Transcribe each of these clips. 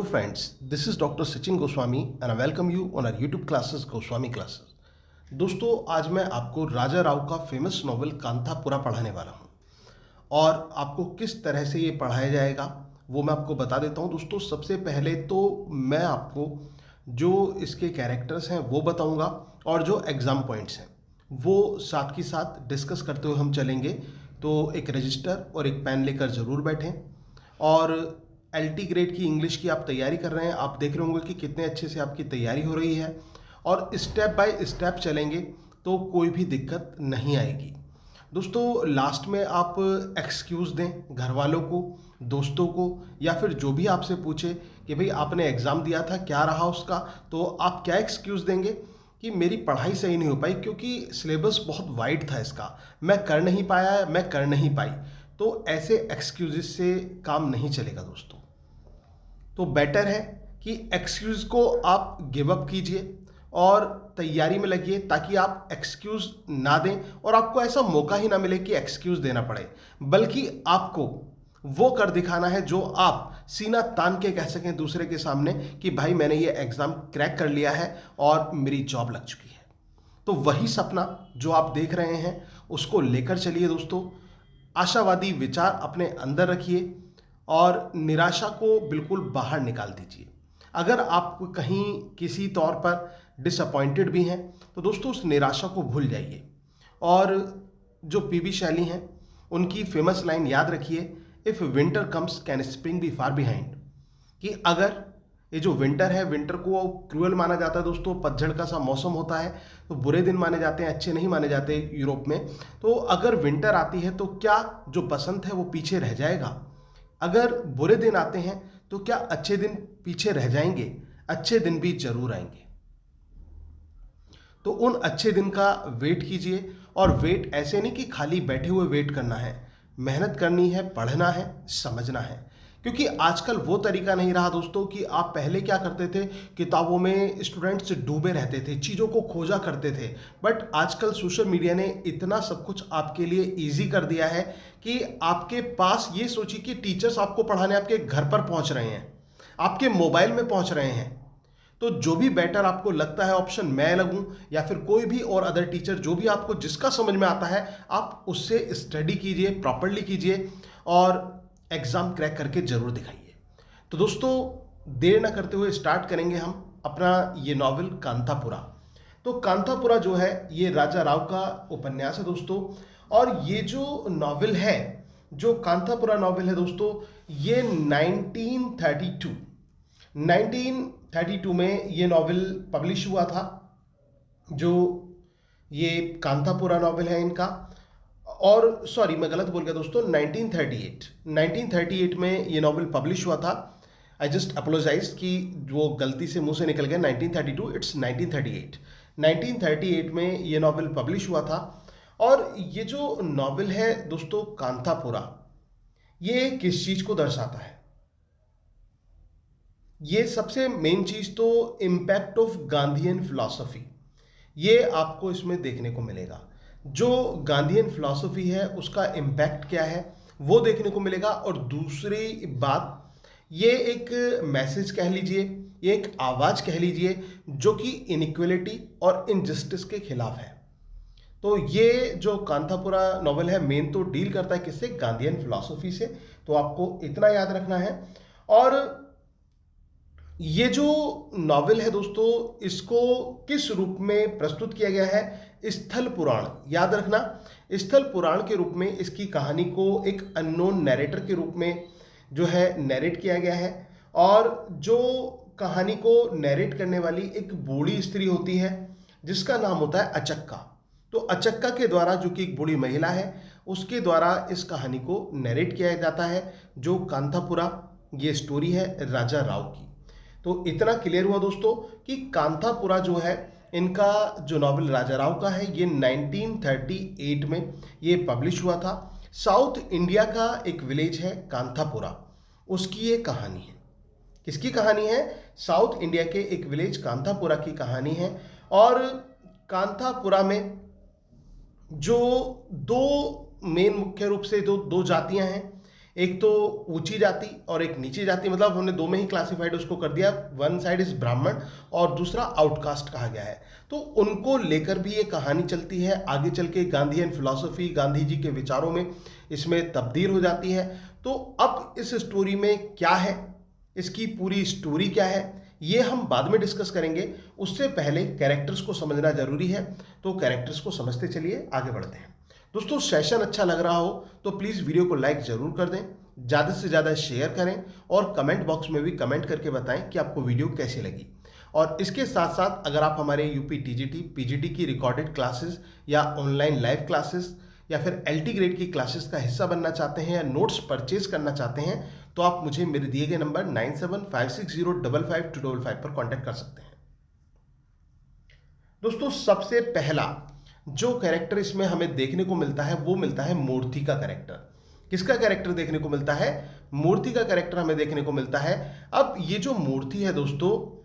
Hello friends, this is Dr. Sachin Goswami and I welcome you on our YouTube classes Goswami Classes। दोस्तों आज मैं आपको राजा राव का famous novel Kanthapura पढ़ाने वाला हूँ और आपको किस तरह से ये पढ़ाया जाएगा वो मैं आपको बता देता हूँ। दोस्तों सबसे पहले तो मैं आपको जो इसके कैरेक्टर्स हैं वो बताऊँगा और जो एग्ज़ाम पॉइंट्स हैं वो साथ के साथ डिस्कस करते हुए हम चलेंगे। तो एक रजिस्टर और एक पेन लेकर ज़रूर बैठें और एलटी ग्रेड की इंग्लिश की आप तैयारी कर रहे हैं, आप देख रहे होंगे कि कितने अच्छे से आपकी तैयारी हो रही है और स्टेप बाय स्टेप चलेंगे तो कोई भी दिक्कत नहीं आएगी। दोस्तों लास्ट में आप एक्सक्यूज़ दें घर वालों को, दोस्तों को, या फिर जो भी आपसे पूछे कि भाई आपने एग्ज़ाम दिया था क्या रहा उसका, तो आप क्या एक्सक्यूज़ देंगे कि मेरी पढ़ाई सही नहीं हो पाई क्योंकि सिलेबस बहुत वाइड था इसका, मैं कर नहीं पाया, मैं कर नहीं पाई। तो ऐसे एक्सक्यूज़ से काम नहीं चलेगा दोस्तों। तो बेटर है कि एक्सक्यूज़ को आप गिव अप कीजिए और तैयारी में लगिए ताकि आप एक्सक्यूज़ ना दें और आपको ऐसा मौका ही ना मिले कि एक्सक्यूज़ देना पड़े, बल्कि आपको वो कर दिखाना है जो आप सीना तान के कह सकें दूसरे के सामने कि भाई मैंने ये एग्ज़ाम क्रैक कर लिया है और मेरी जॉब लग चुकी है। तो वही सपना जो आप देख रहे हैं उसको लेकर चलिए दोस्तों। आशावादी विचार अपने अंदर रखिए और निराशा को बिल्कुल बाहर निकाल दीजिए। अगर आप कहीं किसी तौर पर डिसअपॉइंटेड भी हैं तो दोस्तों उस निराशा को भूल जाइए और जो पीबी शैली हैं उनकी फेमस लाइन याद रखिए, if winter comes can spring be far behind. कि अगर ये जो विंटर है, विंटर को क्रूअल माना जाता है दोस्तों, पतझड़ का सा मौसम होता है तो बुरे दिन माने जाते हैं, अच्छे नहीं माने जाते यूरोप में। तो अगर विंटर आती है तो क्या जो बसंत है वो पीछे रह जाएगा? अगर बुरे दिन आते हैं तो क्या अच्छे दिन पीछे रह जाएंगे? अच्छे दिन भी जरूर आएंगे। तो उन अच्छे दिन का वेट कीजिए और वेट ऐसे नहीं कि खाली बैठे हुए वेट करना है, मेहनत करनी है, पढ़ना है, समझना है। क्योंकि आजकल वो तरीका नहीं रहा दोस्तों कि आप पहले क्या करते थे, किताबों में स्टूडेंट्स डूबे रहते थे, चीज़ों को खोजा करते थे। बट आजकल सोशल मीडिया ने इतना सब कुछ आपके लिए इजी कर दिया है कि आपके पास, ये सोचिए कि टीचर्स आपको पढ़ाने आपके घर पर पहुंच रहे हैं, आपके मोबाइल में पहुंच रहे हैं। तो जो भी बेटर आपको लगता है ऑप्शन, मैं लगूं या फिर कोई भी और अदर टीचर, जो भी आपको जिसका समझ में आता है आप उससे स्टडी कीजिए, प्रॉपरली कीजिए और एग्ज़ाम क्रैक करके ज़रूर दिखाइए। तो दोस्तों देर ना करते हुए स्टार्ट करेंगे हम अपना ये नॉवल कांतापुरा। तो कांतापुरा जो है ये राजा राव का उपन्यास है दोस्तों। और ये जो नॉवल है, जो कांतापुरा नॉवल है दोस्तों, ये 1932 में ये नॉवल पब्लिश हुआ था। जो ये कांतापुरा नॉवल है इनका, और सॉरी मैं गलत बोल गया दोस्तों, 1938 में ये नॉवल पब्लिश हुआ था। आई जस्ट अपोलोजाइज कि वो गलती से मुंह से निकल गया, 1932, इट्स 1938। 1938 में ये नॉवल पब्लिश हुआ था। और ये जो नॉवल है दोस्तों कांतापुरा, ये किस चीज़ को दर्शाता है? ये सबसे मेन चीज़ तो इम्पैक्ट ऑफ गांधीयन फिलॉसफी, ये आपको इसमें देखने को मिलेगा। जो गांधीयन फिलॉसफी है उसका इम्पैक्ट क्या है वो देखने को मिलेगा। और दूसरी बात, ये एक मैसेज कह लीजिए, ये एक आवाज़ कह लीजिए जो कि इनइक्वलिटी और इनजस्टिस के खिलाफ है। तो ये जो कांतापुरा नॉवल है मेन तो डील करता है किससे? गांधीयन फिलॉसफी से। तो आपको इतना याद रखना है। और ये जो नॉवेल है दोस्तों, इसको किस रूप में प्रस्तुत किया गया है? स्थल पुराण, याद रखना, स्थल पुराण के रूप में इसकी कहानी को एक अननोन नैरेटर के रूप में जो है नैरेट किया गया है। और जो कहानी को नैरेट करने वाली एक बूढ़ी स्त्री होती है जिसका नाम होता है अचक्का। तो अचक्का के द्वारा, जो कि एक बूढ़ी महिला है, उसके द्वारा इस कहानी को नैरेट किया जाता है। जो कांतापुरा ये स्टोरी है राजा राव की। तो इतना क्लियर हुआ दोस्तों कि कांतापुरा जो है, इनका जो नॉवल राजा राव का है, ये 1938 में ये पब्लिश हुआ था। साउथ इंडिया का एक विलेज है कांतापुरा, उसकी ये कहानी है। किसकी कहानी है? साउथ इंडिया के एक विलेज कांतापुरा की कहानी है। और कांतापुरा में जो दो मेन मुख्य रूप से दो जातियां हैं, एक तो ऊंची जाति और एक नीची जाति, मतलब हमने दो में ही क्लासिफाइड उसको कर दिया। वन साइड इज ब्राह्मण और दूसरा आउटकास्ट कहा गया है। तो उनको लेकर भी ये कहानी चलती है। आगे चल के गांधी एंड फिलॉसफी, गांधी जी के विचारों में इसमें तब्दील हो जाती है। तो अब इस स्टोरी में क्या है, इसकी पूरी स्टोरी क्या है, ये हम बाद में डिस्कस करेंगे। उससे पहले कैरेक्टर्स को समझना जरूरी है, तो कैरेक्टर्स को समझते चलिए आगे बढ़ते हैं। दोस्तों, सेशन अच्छा लग रहा हो तो प्लीज़ वीडियो को लाइक ज़रूर कर दें, ज़्यादा से ज़्यादा शेयर करें और कमेंट बॉक्स में भी कमेंट करके बताएं कि आपको वीडियो कैसी लगी। और इसके साथ साथ अगर आप हमारे यूपी टीजीटी पीजीटी की रिकॉर्डेड क्लासेस या ऑनलाइन लाइव क्लासेस या फिर एलटी ग्रेड की क्लासेस का हिस्सा बनना चाहते हैं या नोट्स परचेज करना चाहते हैं, तो आप मुझे मेरे दिए गए नंबर 9756055255 पर कॉन्टैक्ट कर सकते हैं। दोस्तों, सबसे पहला जो कैरेक्टर इसमें हमें देखने को मिलता है वो मिलता है मूर्ति का कैरेक्टर। किसका कैरेक्टर देखने को मिलता है? मूर्ति का कैरेक्टर हमें देखने को मिलता है। अब ये जो मूर्ति है दोस्तों,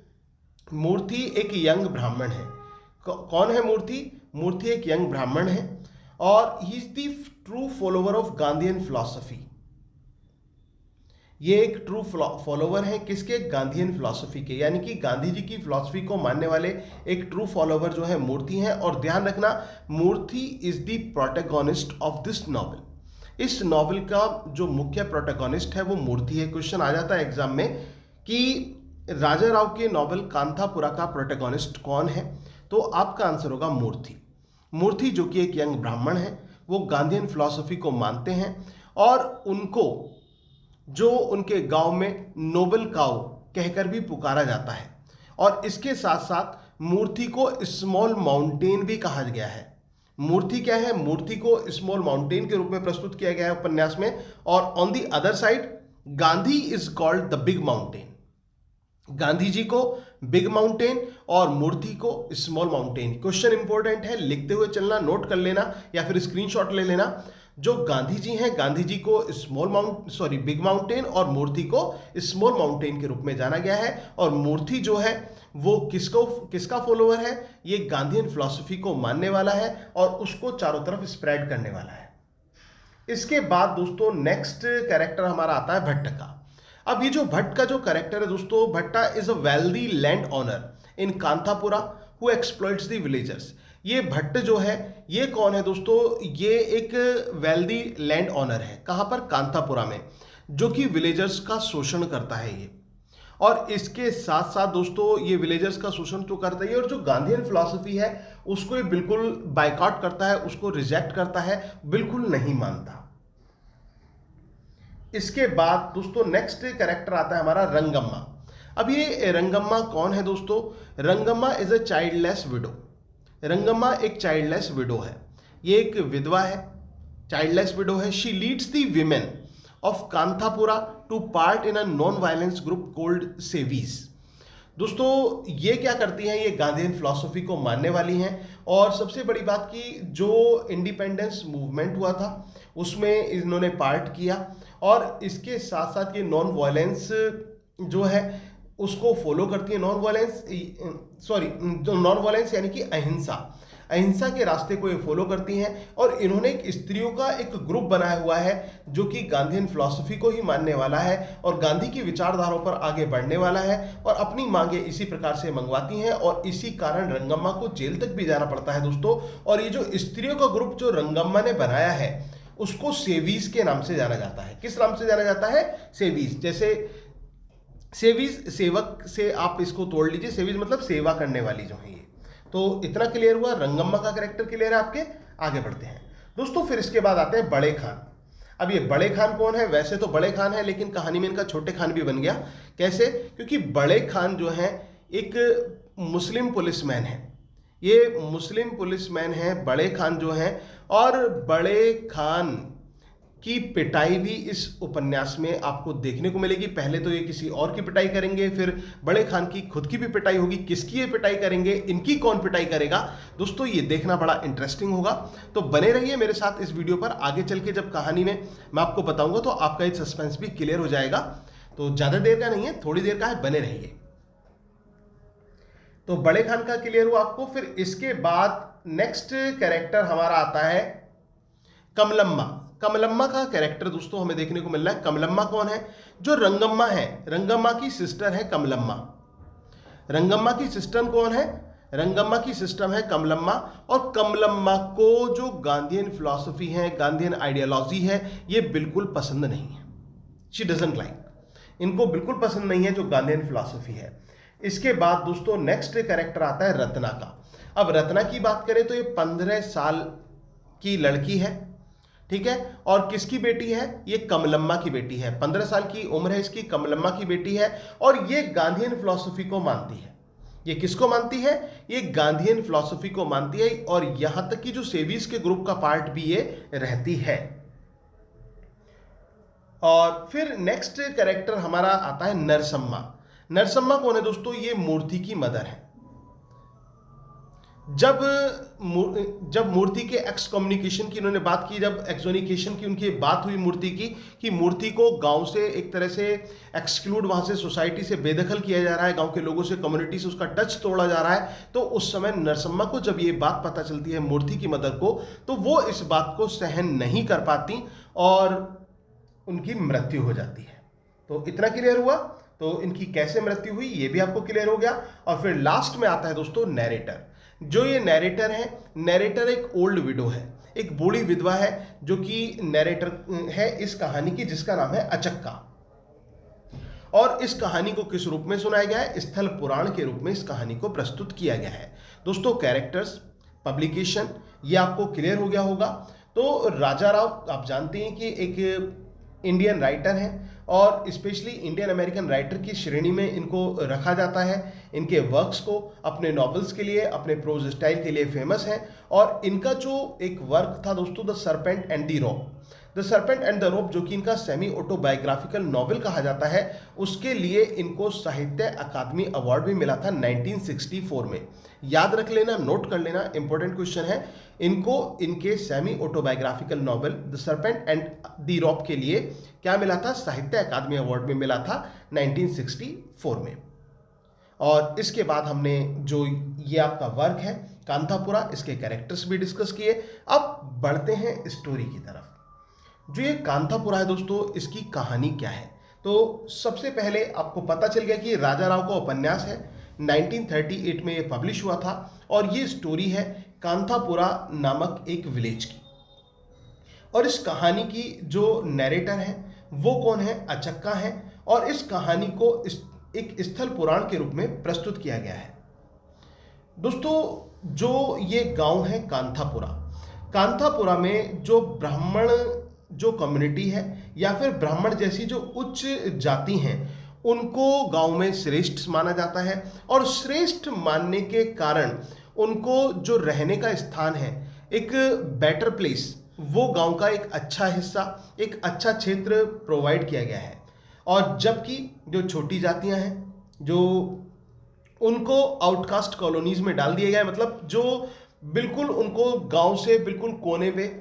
मूर्ति एक यंग ब्राह्मण है। कौन है मूर्ति? मूर्ति एक यंग ब्राह्मण है और he is the true follower of Gandhian philosophy. ये एक ट्रू फॉलोवर है किसके? गांधीयन फिलॉसफी के, यानी कि गांधी जी की फिलॉसफी को मानने वाले एक ट्रू फॉलोवर जो है मूर्ति हैं। और ध्यान रखना, Murthy is the protagonist of this novel. इस नॉवल का जो मुख्य प्रोटैगोनिस्ट है वो मूर्ति है। क्वेश्चन आ जाता है एग्जाम में कि राजा राव के नॉवल कांथापुरा का प्रोटैगोनिस्ट कौन है, तो आपका आंसर होगा मूर्ति। मूर्ति जो कि एक यंग ब्राह्मण है, वो गांधीयन फिलॉसफी को मानते हैं और उनको जो उनके गांव में नोबल काउ कहकर भी पुकारा जाता है। और इसके साथ साथ मूर्ति को स्मॉल माउंटेन भी कहा गया है। मूर्ति क्या है? मूर्ति को स्मॉल माउंटेन के रूप में प्रस्तुत किया गया है उपन्यास में। और on the other side Gandhi is called the big mountain. Gandhi ji को बिग माउंटेन और मूर्ति को स्मॉल माउंटेन। क्वेश्चन इंपॉर्टेंट है, लिखते हुए चलना, नोट कर लेना या फिर स्क्रीनशॉट ले लेना। जो गांधी जी हैं, गांधी जी को बिग माउंटेन और मूर्ति को स्मॉल माउंटेन के रूप में जाना गया है। और मूर्ति जो है वो किसका फॉलोअर है? ये गांधीयन फिलॉसफी को मानने वाला है और उसको चारों तरफ स्प्रेड करने वाला है। इसके बाद दोस्तों नेक्स्ट कैरेक्टर हमारा आता है भट्ट का। अब ये जो भट्ट का जो कैरेक्टर है दोस्तों, भट्टा is a wealthy land owner in Kanthapura who exploits the villagers. ये भट्ट जो है ये कौन है दोस्तों? ये एक वेल्दी लैंड ओनर है। कहाँ पर? कांथापुरा में, जो कि विलेजर्स का शोषण करता है ये। और इसके साथ साथ दोस्तों ये विलेजर्स का शोषण तो करता ही है और जो गांधीयन फिलॉसफी है उसको ये बिल्कुल बायकॉट करता है, उसको रिजेक्ट करता है, बिल्कुल नहीं मानता। इसके बाद दोस्तों नेक्स्ट कैरेक्टर आता है हमारा रंगम्मा। अब ये रंगम्मा कौन है दोस्तों? Rangamma is a childless widow. Rangamma एक चाइल्डलेस विडो है। ये एक विधवा है, चाइल्डलेस विडो है। She leads the women of Kanthapura to part in a non violence group called Sevis. दोस्तों ये क्या करती हैं? ये गांधीयन फिलॉसफी को मानने वाली हैं। और सबसे बड़ी बात कि जो इंडिपेंडेंस मूवमेंट हुआ था उसमें इन्होंने पार्ट किया और इसके साथ साथ ये नॉन वायलेंस जो है उसको फॉलो करती है। नॉन वायलेंस यानी कि अहिंसा के रास्ते को ये फॉलो करती हैं। और इन्होंने एक स्त्रियों का एक ग्रुप बनाया हुआ है जो कि गांधीयन फिलॉसफी को ही मानने वाला है और गांधी की विचारधाराओं पर आगे बढ़ने वाला है और अपनी मांगे इसी प्रकार से मंगवाती हैं। और इसी कारण रंगम्मा को जेल तक भी जाना पड़ता है दोस्तों। और ये जो स्त्रियों का ग्रुप जो रंगम्मा ने बनाया है उसको सेवीज के नाम से जाना जाता है। किस नाम से जाना जाता है? सेवीज। जैसे सेवीज सेवक से आप इसको तोड़ लीजिए, सेवीज मतलब सेवा करने वाली जो है ये। तो इतना क्लियर हुआ, रंगम्मा का कैरेक्टर क्लियर है आपके। आगे बढ़ते हैं दोस्तों। फिर इसके बाद आते हैं बड़े खान। अब ये बड़े खान कौन है? वैसे तो बड़े खान है लेकिन कहानी में इनका छोटे खान भी बन गया। कैसे? क्योंकि बड़े खान जो है एक मुस्लिम पुलिसमैन है। ये मुस्लिम पुलिसमैन है बड़े खान जो है। और बड़े खान की पिटाई भी इस उपन्यास में आपको देखने को मिलेगी। पहले तो ये किसी और की पिटाई करेंगे, फिर बड़े खान की खुद की भी पिटाई होगी। किसकी ये पिटाई करेंगे, इनकी कौन पिटाई करेगा, दोस्तों ये देखना बड़ा इंटरेस्टिंग होगा। तो बने रहिए मेरे साथ इस वीडियो पर। आगे चल के जब कहानी में मैं आपको बताऊंगा तो आपका ये सस्पेंस भी क्लियर हो जाएगा। तो ज़्यादा देर का नहीं है, थोड़ी देर का है, बने रहिए। तो बड़े खान का क्लियर हुआ आपको। फिर इसके बाद नेक्स्ट कैरेक्टर हमारा आता है कमलम्मा। कमलम्मा का कैरेक्टर दोस्तों हमें देखने को मिल रहा है। कमलम्मा कौन है? जो रंगम्मा है, रंगम्मा की सिस्टर है कमलम्मा। रंगम्मा की सिस्टर कौन है? रंगम्मा की सिस्टर है कमलम्मा। और कमलम्मा को जो गांधीयन फिलॉसफी है, गांधीयन आइडियोलॉजी है, ये बिल्कुल पसंद नहीं है। शी डजंट लाइक, इनको बिल्कुल पसंद नहीं है जो गांधीयन फिलॉसफी है। इसके बाद दोस्तों नेक्स्ट कैरेक्टर आता है रत्ना का। अब रत्ना की बात करें तो ये 15 साल की लड़की है, ठीक है, और किसकी बेटी है? ये कमलम्मा की बेटी है। 15 साल की उम्र है इसकी, कमलम्मा की बेटी है, और ये गांधीयन फिलॉसफी को मानती है। ये किसको मानती है? ये गांधीयन फिलॉसफी को मानती है, और यहां तक कि जो सेवीज के ग्रुप का पार्ट भी ये रहती है। और फिर नेक्स्ट कैरेक्टर हमारा आता है नरसम्मा। नरसम्मा कौन है दोस्तों? ये मूर्ति की मदर है। जब मूर्ति के एक्स कम्युनिकेशन की इन्होंने बात की, जब एक्सोनिकेशन की उनकी बात हुई मूर्ति की, कि मूर्ति को गांव से एक तरह से एक्सक्लूड, वहां से सोसाइटी से बेदखल किया जा रहा है, गांव के लोगों से, कम्युनिटी से उसका टच तोड़ा जा रहा है, तो उस समय नरसम्मा को जब ये बात पता चलती है मूर्ति की मदर को, तो वो इस बात को सहन नहीं कर पाती और उनकी मृत्यु हो जाती है। तो इतना क्लियर हुआ। तो इनकी कैसे मृत्यु हुई ये भी आपको क्लियर हो गया। और फिर लास्ट में आता है दोस्तों नैरेटर। जो ये नैरेटर है, नैरेटर एक ओल्ड विडो है, एक बूढ़ी विधवा है, जो कि नैरेटर है इस कहानी की, जिसका नाम है अचक्का। और इस कहानी को किस रूप में सुनाया गया है? स्थल पुराण के रूप में इस कहानी को प्रस्तुत किया गया है। दोस्तों कैरेक्टर्स, पब्लिकेशन, ये आपको क्लियर हो गया होगा। तो राजा राव आप जानते हैं कि एक इंडियन राइटर हैं, और स्पेशली इंडियन अमेरिकन राइटर की श्रेणी में इनको रखा जाता है। इनके वर्क्स को अपने नॉवेल्स के लिए, अपने प्रोज स्टाइल के लिए फेमस है। और इनका जो एक वर्क था दोस्तों, the serpent and the rope, the serpent and the rope, जो कि इनका सेमी ऑटोबायोग्राफिकल नॉवेल कहा जाता है, उसके लिए इनको साहित्य अकादमी अवार्ड भी मिला था 1964 में। याद रख लेना, नोट कर लेना, इंपॉर्टेंट क्वेश्चन है। इनको इनके semi autobiographical novel the serpent and the rope के लिए क्या मिला था? साहित्य अकादमी अवार्ड में मिला था 1964 में। और इसके बाद हमने जो ये आपका वर्क है कांथापुरा, इसके कैरेक्टर्स भी डिस्कस किए। अब बढ़ते हैं स्टोरी की तरफ। जो ये कांथापुरा है दोस्तों, इसकी कहानी क्या है? तो सबसे पहले आपको पता चल गया कि राजा राव का उपन्यास है, 1938 में ये पब्लिश हुआ था, और ये स्टोरी है कांथापुरा नामक एक विलेज की। और इस कहानी की जो नैरेटर है वो कौन है? अचक्का है। और इस कहानी को एक स्थल पुराण के रूप में प्रस्तुत किया गया है। दोस्तों जो ये गांव है कांथापुरा, कांथापुरा में जो ब्राह्मण जो कम्युनिटी है, या फिर ब्राह्मण जैसी जो उच्च जाति हैं, उनको गांव में श्रेष्ठ माना जाता है। और श्रेष्ठ मानने के कारण उनको जो रहने का स्थान है, एक बेटर प्लेस, वो गांव का एक अच्छा हिस्सा, एक अच्छा क्षेत्र प्रोवाइड किया गया है। और जबकि जो छोटी जातियां हैं, जो उनको आउटकास्ट कॉलोनीज में डाल दिया गया है, मतलब जो बिल्कुल उनको गांव से बिल्कुल कोने पे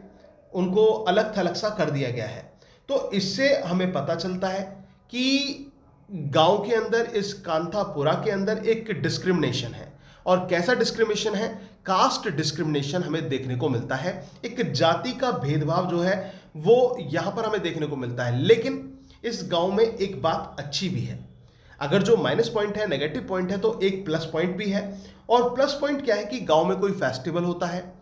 उनको अलग थलग सा कर दिया गया है। तो इससे हमें पता चलता है कि गांव के अंदर, इस कांथापुरा के अंदर एक डिस्क्रिमिनेशन है। और कैसा डिस्क्रिमिनेशन है? कास्ट डिस्क्रिमिनेशन हमें देखने को मिलता है। एक जाति का भेदभाव जो है वो यहां पर हमें देखने को मिलता है। लेकिन इस गांव में एक बात अच्छी भी है। अगर जो माइनस पॉइंट है, नेगेटिव पॉइंट है, तो एक प्लस पॉइंट भी है। और प्लस पॉइंट क्या है कि गांव में कोई फेस्टिवल होता है,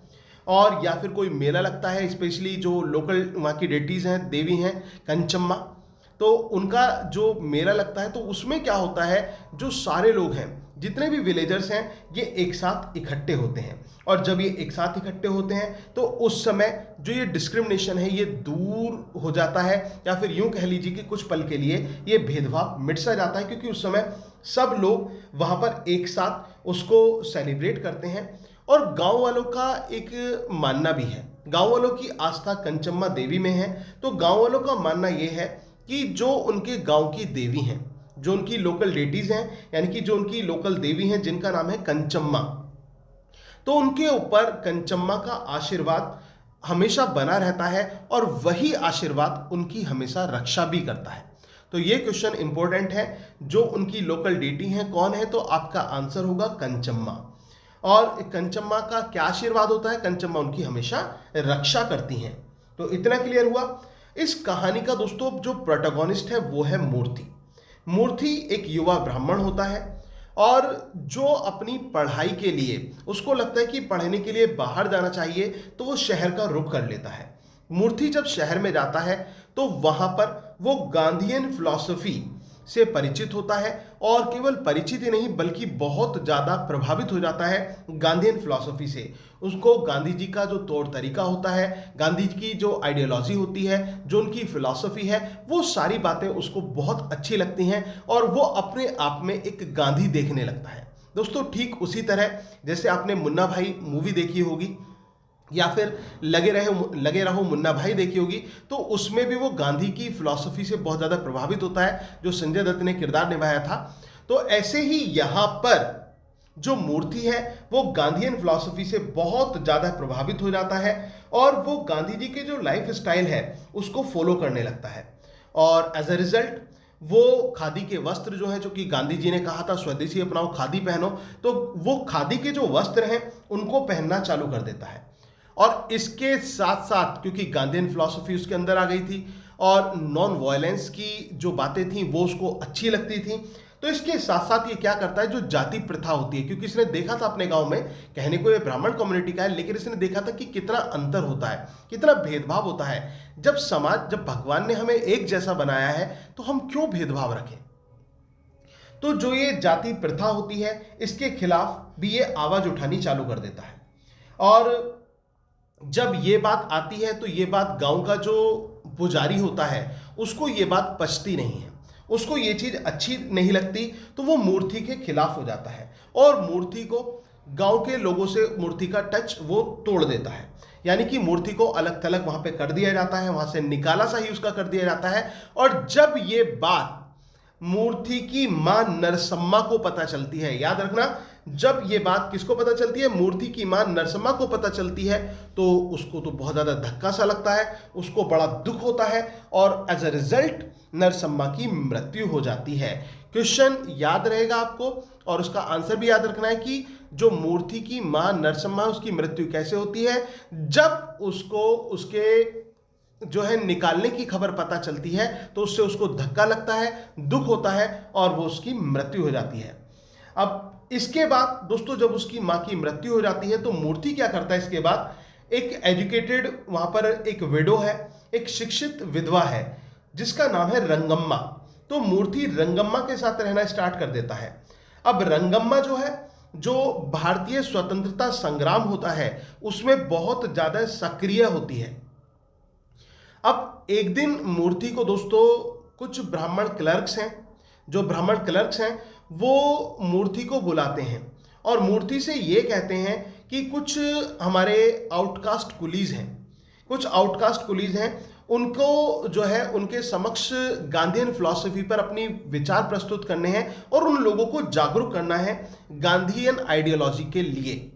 और या फिर कोई मेला लगता है, स्पेशली जो लोकल वहाँ की डेटीज हैं, देवी हैं कंचम्मा, तो उनका जो मेला लगता है, तो उसमें क्या होता है, जो सारे लोग हैं, जितने भी विलेजर्स हैं, ये एक साथ इकट्ठे होते हैं। और जब ये एक साथ इकट्ठे होते हैं तो उस समय जो ये डिस्क्रिमिनेशन है ये दूर हो जाता है, या फिर यूं कह लीजिए कि कुछ पल के लिए ये भेदभाव मिट सा जाता है, क्योंकि उस समय सब लोग वहाँ पर एक साथ उसको सेलिब्रेट करते हैं। और गांव वालों का एक मानना भी है, गांव वालों की आस्था कंचम्मा देवी में है। तो गांव वालों का मानना ये है कि जो उनके गांव की देवी हैं, जो उनकी लोकल डेटीज हैं, यानी कि जो उनकी लोकल देवी हैं, जिनका नाम है कंचम्मा, तो उनके ऊपर कंचम्मा का आशीर्वाद हमेशा बना रहता है, और वही आशीर्वाद उनकी हमेशा रक्षा भी करता है। तो ये क्वेश्चन इंपॉर्टेंट है। जो उनकी लोकल डेटी हैं कौन है? तो आपका आंसर होगा कंचम्मा। और कंचम्मा का क्या आशीर्वाद होता है? कंचम्मा उनकी हमेशा रक्षा करती हैं। तो इतना क्लियर हुआ। इस कहानी का दोस्तों जो प्रोटोगोनिस्ट है वो है मूर्ति। मूर्ति एक युवा ब्राह्मण होता है और जो अपनी पढ़ाई के लिए उसको लगता है कि पढ़ने के लिए बाहर जाना चाहिए, तो वो शहर का रुख कर लेता है। मूर्ति जब शहर में जाता है तो वहां पर वो गांधीयन फिलॉसफी से परिचित होता है, और केवल परिचित ही नहीं बल्कि बहुत ज़्यादा प्रभावित हो जाता है गांधीयन फिलॉसफी से। उसको गांधी जी का जो तौर तरीका होता है, गांधी जी की जो आइडियोलॉजी होती है, जो उनकी फिलॉसफी है, वो सारी बातें उसको बहुत अच्छी लगती हैं और वो अपने आप में एक गांधी देखने लगता है। दोस्तों ठीक उसी तरह जैसे आपने मुन्ना भाई मूवी देखी होगी या फिर लगे रहो मुन्ना भाई देखी होगी, तो उसमें भी वो गांधी की फिलॉसफी से बहुत ज़्यादा प्रभावित होता है, जो संजय दत्त ने किरदार निभाया था। तो ऐसे ही यहाँ पर जो मूर्ति है वो गांधीयन फिलॉसफी से बहुत ज़्यादा प्रभावित हो जाता है और वो गांधी जी के जो लाइफ स्टाइल है उसको फॉलो करने लगता है, और एज अ रिजल्ट वो खादी के वस्त्र जो है, जो कि गांधी जी ने कहा था स्वदेशी अपनाओ खादी पहनो, तो वो खादी के जो वस्त्र हैं उनको पहनना चालू कर देता है। और इसके साथ साथ क्योंकि गांधीयन फिलॉसफी उसके अंदर आ गई थी और नॉन वायलेंस की जो बातें थी वो उसको अच्छी लगती थी, तो इसके साथ साथ ये क्या करता है, जो जाति प्रथा होती है, क्योंकि इसने देखा था अपने गांव में, कहने को ये ब्राह्मण कम्युनिटी का है, लेकिन इसने देखा था कि कितना अंतर होता है, कितना भेदभाव होता है। जब भगवान ने हमें एक जैसा बनाया है तो हम क्यों भेदभाव रखें। तो जो ये जाति प्रथा होती है इसके खिलाफ भी ये आवाज उठानी चालू कर देता है। और जब ये बात आती है तो ये बात गांव का जो पुजारी होता है उसको ये बात पचती नहीं है, उसको ये चीज अच्छी नहीं लगती, तो वो मूर्ति के खिलाफ हो जाता है और मूर्ति को गांव के लोगों से मूर्ति का टच वो तोड़ देता है। यानी कि मूर्ति को अलग थलग वहां पे कर दिया जाता है, वहां से निकाला सा ही उसका कर दिया जाता है। और जब ये बात मूर्ति की मां नरसम्मा को पता चलती है, याद रखना, जब ये बात किसको पता चलती है, मूर्ति की मां नरसम्मा को पता चलती है, तो उसको तो बहुत ज्यादा धक्का सा लगता है, उसको बड़ा दुख होता है और एज अ रिजल्ट नरसम्मा की मृत्यु हो जाती है। क्वेश्चन याद रहेगा आपको और उसका आंसर भी याद रखना है कि जो मूर्ति की मां नरसम्मा उसकी मृत्यु कैसे होती है, जब उसको उसके जो है निकालने की खबर पता चलती है तो उससे उसको धक्का लगता है, दुख होता है और वो उसकी मृत्यु हो जाती है। अब इसके बाद दोस्तों जब उसकी मां की मृत्यु हो जाती है तो मूर्ति क्या करता है, इसके बाद एक एजुकेटेड वहां पर एक विडो है, एक शिक्षित विधवा है जिसका नाम है रंगम्मा। तो मूर्ति रंगम्मा के साथ रहना स्टार्ट कर देता है। अब रंगम्मा जो है, जो भारतीय स्वतंत्रता संग्राम होता है उसमें बहुत ज्यादा सक्रिय होती है। अब एक दिन मूर्ति को दोस्तों कुछ ब्राह्मण क्लर्क्स हैं, जो ब्राह्मण क्लर्क्स हैं वो मूर्ति को बुलाते हैं और मूर्ति से ये कहते हैं कि कुछ हमारे आउटकास्ट कुलीज हैं, कुछ आउटकास्ट कुलीज हैं, उनको जो है उनके समक्ष गांधीयन फिलॉसफी पर अपनी विचार प्रस्तुत करने हैं और उन लोगों को जागरूक करना है गांधीयन आइडियोलॉजी के लिए।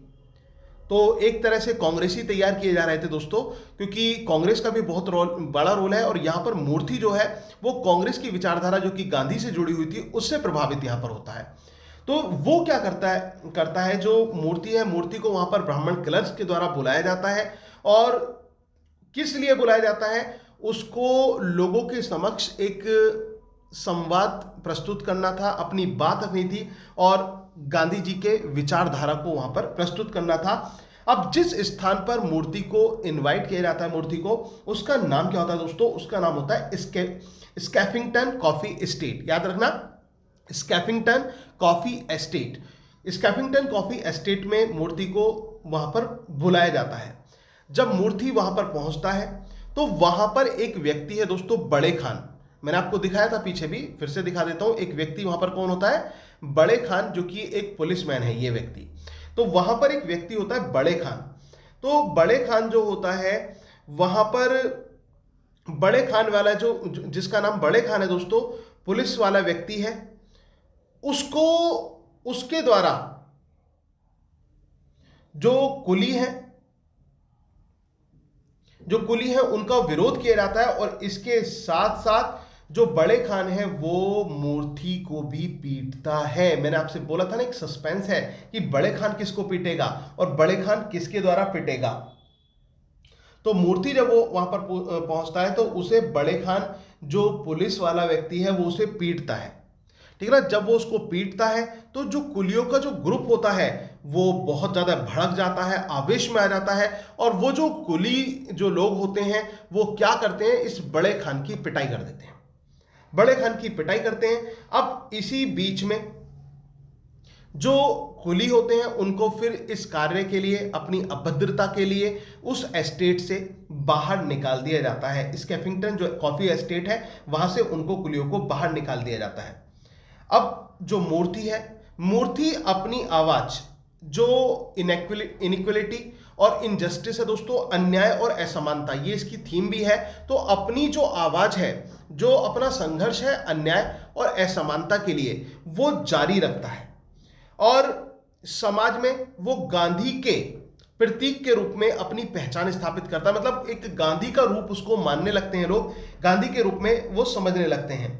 तो एक तरह से कांग्रेसी तैयार किए जा रहे थे दोस्तों, क्योंकि कांग्रेस का भी बहुत बड़ा रोल है और यहाँ पर मूर्ति जो है वो कांग्रेस की विचारधारा जो कि गांधी से जुड़ी हुई थी उससे प्रभावित यहाँ पर होता है। तो वो क्या करता है जो मूर्ति है, मूर्ति को वहां पर ब्राह्मण क्लर्क्स के द्वारा बुलाया जाता है। और किस लिए बुलाया जाता है, उसको लोगों के समक्ष एक संवाद प्रस्तुत करना था, अपनी बात रखनी थी और गांधी जी के विचारधारा को वहां पर प्रस्तुत करना था। अब जिस स्थान पर मूर्ति को इनवाइट किया जाता है, मूर्ति को, उसका नाम क्या होता है दोस्तों, उसका नाम होता है स्कैफिंगटन कॉफी एस्टेट। याद रखना, स्कैफिंगटन कॉफी एस्टेट। स्कैफिंगटन कॉफी एस्टेट में मूर्ति को वहां पर बुलाया जाता है। जब मूर्ति वहां पर पहुंचता है तो वहां पर एक व्यक्ति है दोस्तों, बड़े खान। मैंने आपको दिखाया था पीछे भी, फिर से दिखा देता हूं। एक व्यक्ति वहां पर कौन होता है, बड़े खान, जो कि एक पुलिसमैन है ये व्यक्ति। तो वहां पर एक व्यक्ति होता है बड़े खान। तो बड़े खान जो होता है वहां पर, बड़े खान वाला जिसका नाम बड़े खान है दोस्तों, पुलिस वाला व्यक्ति है, उसको उसके द्वारा जो कुली है उनका विरोध किया जाता है। और इसके साथ साथ जो बड़े खान है वो मूर्ति को भी पीटता है। मैंने आपसे बोला था ना, एक सस्पेंस है कि बड़े खान किसको पीटेगा और बड़े खान किसके द्वारा पीटेगा। तो मूर्ति जब वो वहां पर पहुंचता है तो उसे बड़े खान जो पुलिस वाला व्यक्ति है वो उसे पीटता है, ठीक है ना। जब वो उसको पीटता है तो जो कुलियों का जो ग्रुप होता है वो बहुत ज्यादा भड़क जाता है, आवेश में आ जाता है, और वो जो कुली जो लोग होते हैं वो क्या करते हैं, इस बड़े खान की पिटाई कर देते हैं, बड़े खान की पिटाई करते हैं। अब इसी बीच में जो कुली होते हैं उनको फिर इस कार्य के लिए, अपनी अभद्रता के लिए उस एस्टेट से बाहर निकाल दिया जाता है। इस कैफिंगटन जो कॉफी एस्टेट है वहां से उनको कुलियों को बाहर निकाल दिया जाता है। अब जो मूर्ति है, मूर्ति अपनी आवाज, जो इनइक्वलिटी और इनजस्टिस है दोस्तों, अन्याय और असमानता, ये इसकी थीम भी है। तो अपनी जो आवाज है, जो अपना संघर्ष है अन्याय और असमानता के लिए, वो जारी रखता है और समाज में वो गांधी के प्रतीक के रूप में अपनी पहचान स्थापित करता है। मतलब एक गांधी का रूप उसको मानने लगते हैं लोग, गांधी के रूप में वो समझने लगते हैं।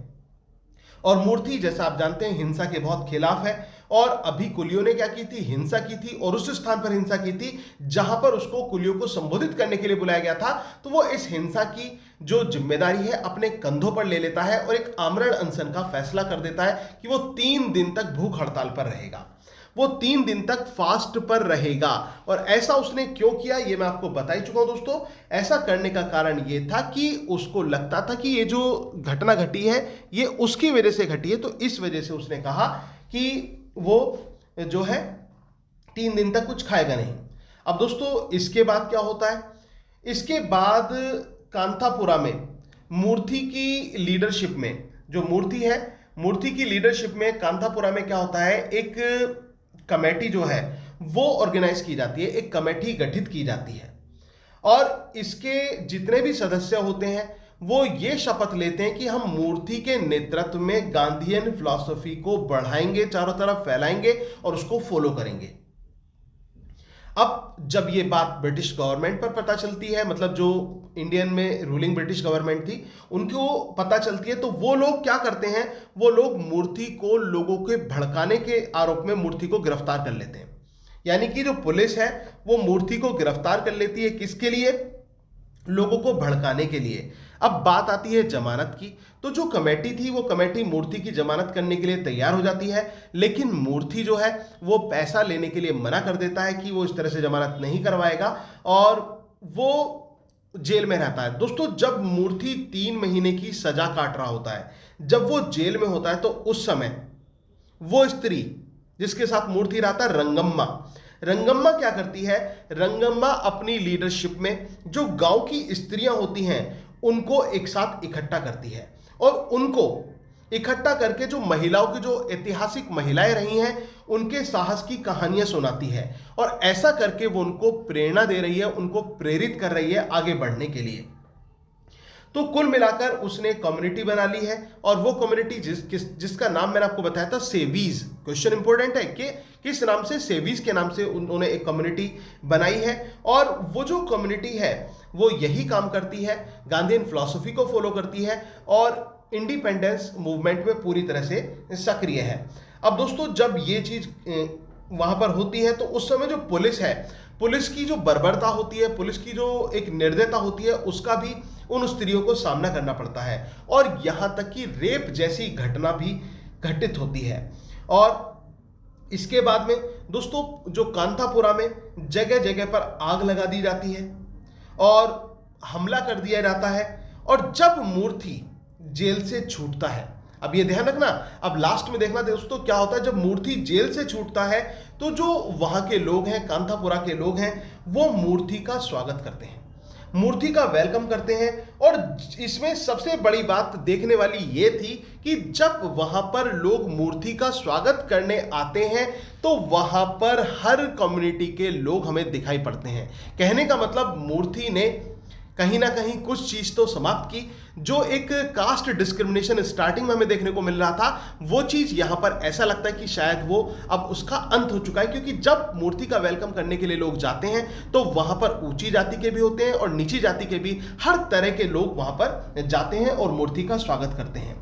और मूर्ति जैसा आप जानते हैं हिंसा के बहुत खिलाफ है, और अभी कुलियों ने क्या की थी, हिंसा की थी, और उस स्थान पर हिंसा की थी जहां पर उसको कुलियों को संबोधित करने के लिए बुलाया गया था। तो वो इस हिंसा की जो जिम्मेदारी है अपने कंधों पर ले लेता है और एक आमरण अनशन का फैसला कर देता है कि वो 3 दिन तक भूख हड़ताल पर रहेगा, वो 3 दिन तक फास्ट पर रहेगा। और ऐसा उसने क्यों किया ये मैं आपको बता ही चुका हूं दोस्तों। ऐसा करने का कारण ये था कि उसको लगता था कि ये जो घटना घटी है ये उसकी वजह से घटी है, तो इस वजह से उसने कहा कि वो जो है 3 दिन तक कुछ खाएगा नहीं। अब दोस्तों इसके बाद क्या होता है, इसके बाद कांथापुरा में मूर्ति की लीडरशिप में, जो मूर्ति है, मूर्ति की लीडरशिप में कांथापुरा में क्या होता है, एक कमेटी जो है वो ऑर्गेनाइज की जाती है, एक कमेटी गठित की जाती है, और इसके जितने भी सदस्य होते हैं वो ये शपथ लेते हैं कि हम मूर्ति के नेतृत्व में गांधीयन फिलॉसफी को बढ़ाएंगे, चारों तरफ फैलाएंगे और उसको फॉलो करेंगे। अब जब ये बात ब्रिटिश गवर्नमेंट पर पता चलती है, मतलब जो इंडियन में रूलिंग ब्रिटिश गवर्नमेंट थी उनको पता चलती है, तो वो लोग क्या करते हैं, वो लोग मूर्ति को लोगों के भड़काने के आरोप में मूर्ति को गिरफ्तार कर लेते हैं। यानी कि जो पुलिस है वो मूर्ति को गिरफ्तार कर लेती है, किसके लिए, लोगों को भड़काने के लिए। अब बात आती है जमानत की, तो जो कमेटी थी वो कमेटी मूर्ति की जमानत करने के लिए तैयार हो जाती है, लेकिन मूर्ति जो है वो पैसा लेने के लिए मना कर देता है कि वो इस तरह से जमानत नहीं करवाएगा, और वो जेल में रहता है। दोस्तों जब मूर्ति 3 महीने की सजा काट रहा होता है, जब वो जेल में होता है, तो उस समय वो स्त्री जिसके साथ मूर्ति रहता है, रंगम्मा, रंगम्मा क्या करती है, रंगम्मा अपनी लीडरशिप में जो गांव की स्त्रियां होती हैं उनको एक साथ इकट्ठा करती है, और उनको इकट्ठा करके जो महिलाओं की जो ऐतिहासिक महिलाएं रही हैं उनके साहस की कहानियां सुनाती है, और ऐसा करके वो उनको प्रेरणा दे रही है, उनको प्रेरित कर रही है आगे बढ़ने के लिए। तो कुल मिलाकर उसने कम्युनिटी बना ली है, और वो कम्युनिटी जिसका नाम मैंने आपको बताया था सेवीज। क्वेश्चन इंपॉर्टेंट है कि किस नाम से, सेवीज के नाम से उन्होंने एक कम्युनिटी बनाई है, और वो जो कम्युनिटी है वो यही काम करती है, गांधीयन फिलॉसफी को फॉलो करती है और इंडिपेंडेंस मूवमेंट में पूरी तरह से सक्रिय है। अब दोस्तों जब ये चीज वहां पर होती है तो उस समय जो पुलिस है, पुलिस की जो बर्बरता होती है, पुलिस की जो एक निर्दयता होती है, उसका भी उन स्त्रियों को सामना करना पड़ता है, और यहां तक कि रेप जैसी घटना भी घटित होती है। और इसके बाद में दोस्तों जो कांथापुरा में जगह जगह पर आग लगा दी जाती है और हमला कर दिया जाता है, और जब मूर्ति जेल से छूटता है, अब ये ध्यान रखना, अब लास्ट में देखना दोस्तों क्या होता है, जब मूर्ति जेल से छूटता है तो जो वहां के लोग हैं, कांथापुरा के लोग हैं, वो मूर्ति का स्वागत करते हैं, मूर्ति का वेलकम करते हैं। और इसमें सबसे बड़ी बात देखने वाली ये थी कि जब वहां पर लोग मूर्ति का स्वागत करने आते हैं तो वहां पर हर कम्युनिटी के लोग हमें दिखाई पड़ते हैं। कहने का मतलब मूर्ति ने कहीं ना कहीं कुछ चीज तो समाप्त की, जो एक कास्ट डिस्क्रिमिनेशन स्टार्टिंग में हमें देखने को मिल रहा था, वो चीज यहां पर ऐसा लगता है कि शायद वो अब उसका अंत हो चुका है, क्योंकि जब मूर्ति का वेलकम करने के लिए लोग जाते हैं तो वहां पर ऊंची जाति के भी होते हैं और नीची जाति के भी, हर तरह के लोग वहां पर जाते हैं और मूर्ति का स्वागत करते हैं।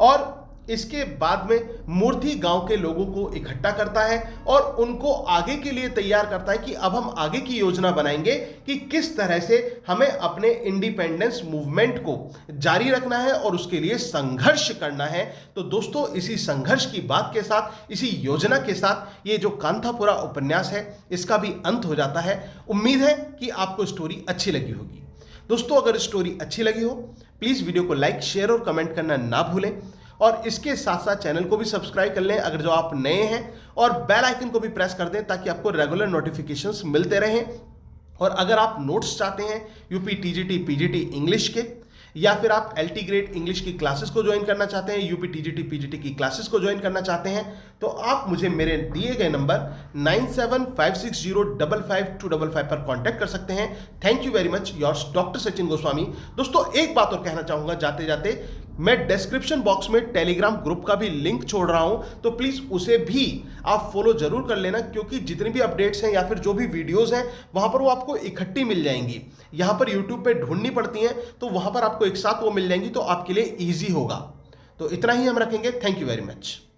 और इसके बाद में मूर्थी गांव के लोगों को इकट्ठा करता है और उनको आगे के लिए तैयार करता है कि अब हम आगे की योजना बनाएंगे कि किस तरह से हमें अपने इंडिपेंडेंस मूवमेंट को जारी रखना है और उसके लिए संघर्ष करना है। तो दोस्तों, इसी संघर्ष की बात के साथ, इसी योजना के साथ ये जो कांथापुरा उपन्यास है इसका भी अंत हो जाता है। उम्मीद है कि आपको स्टोरी अच्छी लगी होगी। दोस्तों, अगर स्टोरी अच्छी लगी हो प्लीज वीडियो को लाइक, शेयर और कमेंट करना ना भूलें और इसके साथ साथ चैनल को भी सब्सक्राइब कर लें अगर जो आप नए हैं, और बेल आइकन को भी प्रेस कर दें ताकि आपको रेगुलर नोटिफिकेशंस मिलते रहें। और अगर आप नोट्स चाहते हैं यूपी टीजीटी पीजीटी इंग्लिश के, या फिर आप एलटी ग्रेड इंग्लिश की क्लासेस को ज्वाइन करना चाहते हैं, यूपी टीजीटी पीजीटी की क्लासेस को ज्वाइन करना चाहते हैं, तो आप मुझे मेरे दिए गए नंबर 9756055255 पर कांटेक्ट कर सकते हैं। Thank you very much, yours doctor Sachin Goswami. दोस्तों, एक बात और कहना चाहूंगा जाते जाते, मैं डिस्क्रिप्शन बॉक्स में टेलीग्राम ग्रुप का भी लिंक छोड़ रहा हूं, तो प्लीज उसे भी आप फॉलो जरूर कर लेना, क्योंकि जितनी भी अपडेट्स हैं या फिर जो भी वीडियोस हैं वहां पर वो आपको इकट्ठी मिल जाएंगी। यहां पर यूट्यूब पे ढूंढनी पड़ती हैं, तो वहां पर आपको एक साथ वो मिल जाएंगी, तो आपके लिए ईजी होगा। तो इतना ही हम रखेंगे। Thank you very much.